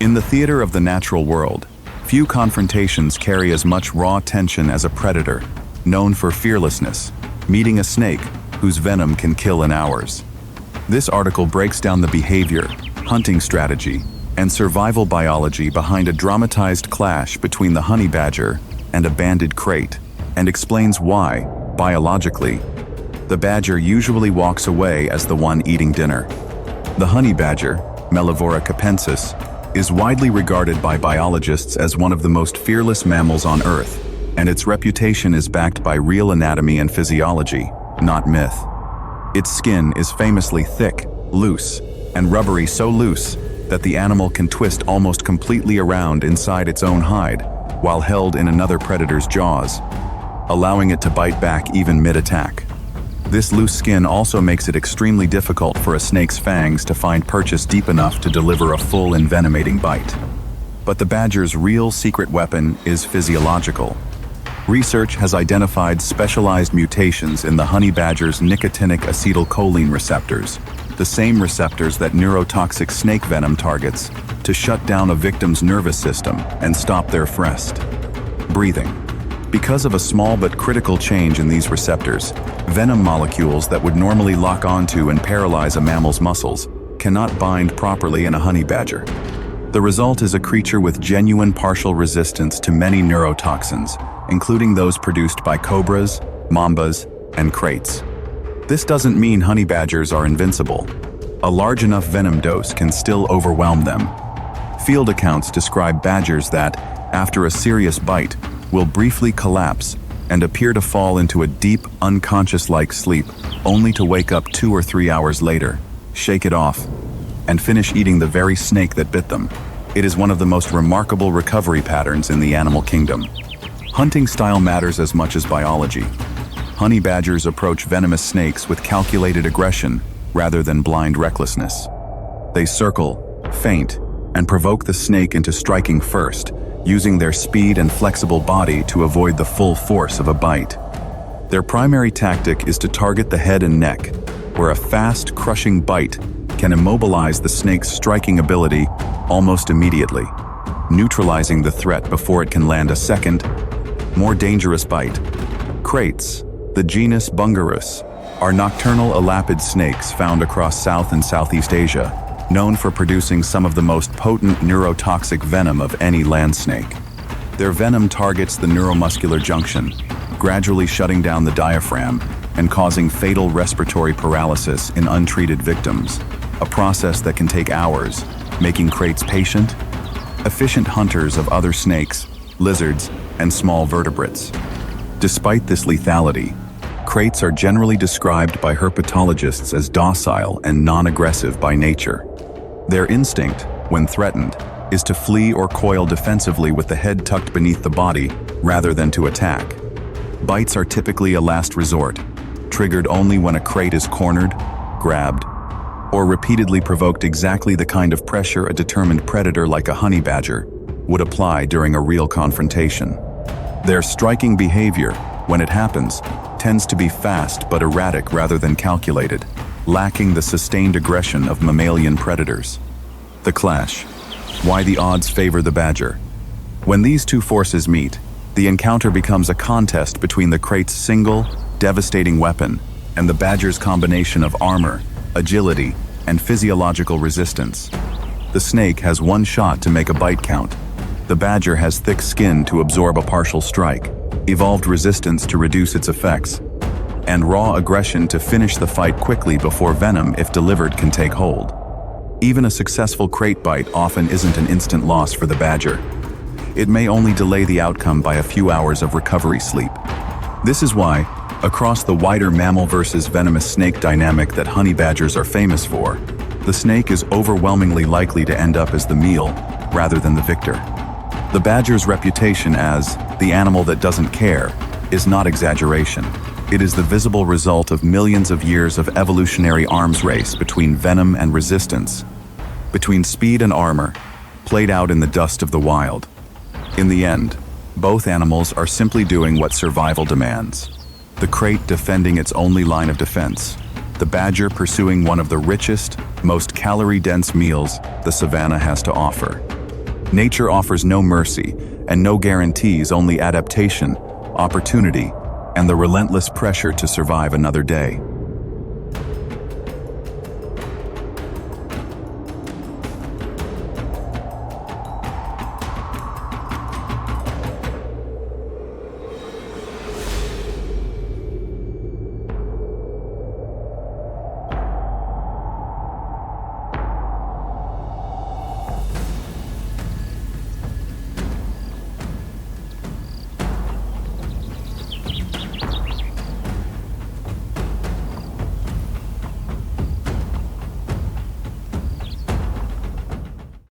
In the theater of the natural world, few confrontations carry as much raw tension as a predator, known for fearlessness, meeting a snake whose venom can kill in hours. This article breaks down the behavior, hunting strategy, and survival biology behind a dramatized clash between the honey badger and a banded krait, and explains why, biologically, the badger usually walks away as the one eating dinner. The honey badger, Mellivora capensis, is widely regarded by biologists as one of the most fearless mammals on Earth, and its reputation is backed by real anatomy and physiology, not myth. Its skin is famously thick, loose, and rubbery, so loose that the animal can twist almost completely around inside its own hide while held in another predator's jaws, allowing it to bite back even mid-attack. This loose skin also makes it extremely difficult for a snake's fangs to find purchase deep enough to deliver a full envenomating bite. But the badger's real secret weapon is physiological. Research has identified specialized mutations in the honey badger's nicotinic acetylcholine receptors, the same receptors that neurotoxic snake venom targets, to shut down a victim's nervous system and stop their thrust. Breathing. Because of a small but critical change in these receptors, venom molecules that would normally lock onto and paralyze a mammal's muscles cannot bind properly in a honey badger. The result is a creature with genuine partial resistance to many neurotoxins, including those produced by cobras, mambas, and kraits. This doesn't mean honey badgers are invincible. A large enough venom dose can still overwhelm them. Field accounts describe badgers that, after a serious bite, will briefly collapse and appear to fall into a deep, unconscious-like sleep, only to wake up 2 or 3 hours later, shake it off, and finish eating the very snake that bit them. It is one of the most remarkable recovery patterns in the animal kingdom. Hunting style matters as much as biology. Honey badgers approach venomous snakes with calculated aggression rather than blind recklessness. They circle, feint, and provoke the snake into striking first, using their speed and flexible body to avoid the full force of a bite. Their primary tactic is to target the head and neck, where a fast, crushing bite can immobilize the snake's striking ability almost immediately, neutralizing the threat before it can land a second, more dangerous bite. Kraits, the genus Bungarus, are nocturnal elapid snakes found across South and Southeast Asia, known for producing some of the most potent neurotoxic venom of any land snake. Their venom targets the neuromuscular junction, gradually shutting down the diaphragm and causing fatal respiratory paralysis in untreated victims, a process that can take hours, making kraits patient, efficient hunters of other snakes, lizards, and small vertebrates. Despite this lethality, kraits are generally described by herpetologists as docile and non-aggressive by nature. Their instinct, when threatened, is to flee or coil defensively with the head tucked beneath the body rather than to attack. Bites are typically a last resort, triggered only when a krait is cornered, grabbed, or repeatedly provoked exactly the kind of pressure a determined predator like a honey badger would apply during a real confrontation. Their striking behavior, when it happens, tends to be fast but erratic rather than calculated, lacking the sustained aggression of mammalian predators. The clash. Why the odds favor the badger. When these two forces meet, the encounter becomes a contest between the krait's single, devastating weapon and the badger's combination of armor, agility, and physiological resistance. The snake has one shot to make a bite count. The badger has thick skin to absorb a partial strike, evolved resistance to reduce its effects, and raw aggression to finish the fight quickly before venom, if delivered, can take hold. Even a successful krait bite often isn't an instant loss for the badger. It may only delay the outcome by a few hours of recovery sleep. This is why, across the wider mammal versus venomous snake dynamic that honey badgers are famous for, the snake is overwhelmingly likely to end up as the meal rather than the victor. The badger's reputation as the animal that doesn't care is not exaggeration. It is the visible result of millions of years of evolutionary arms race between venom and resistance, between speed and armor, played out in the dust of the wild. In the end, both animals are simply doing what survival demands. The krait defending its only line of defense, the badger pursuing one of the richest, most calorie-dense meals the savanna has to offer. Nature offers no mercy and no guarantees, only adaptation, opportunity, and the relentless pressure to survive another day.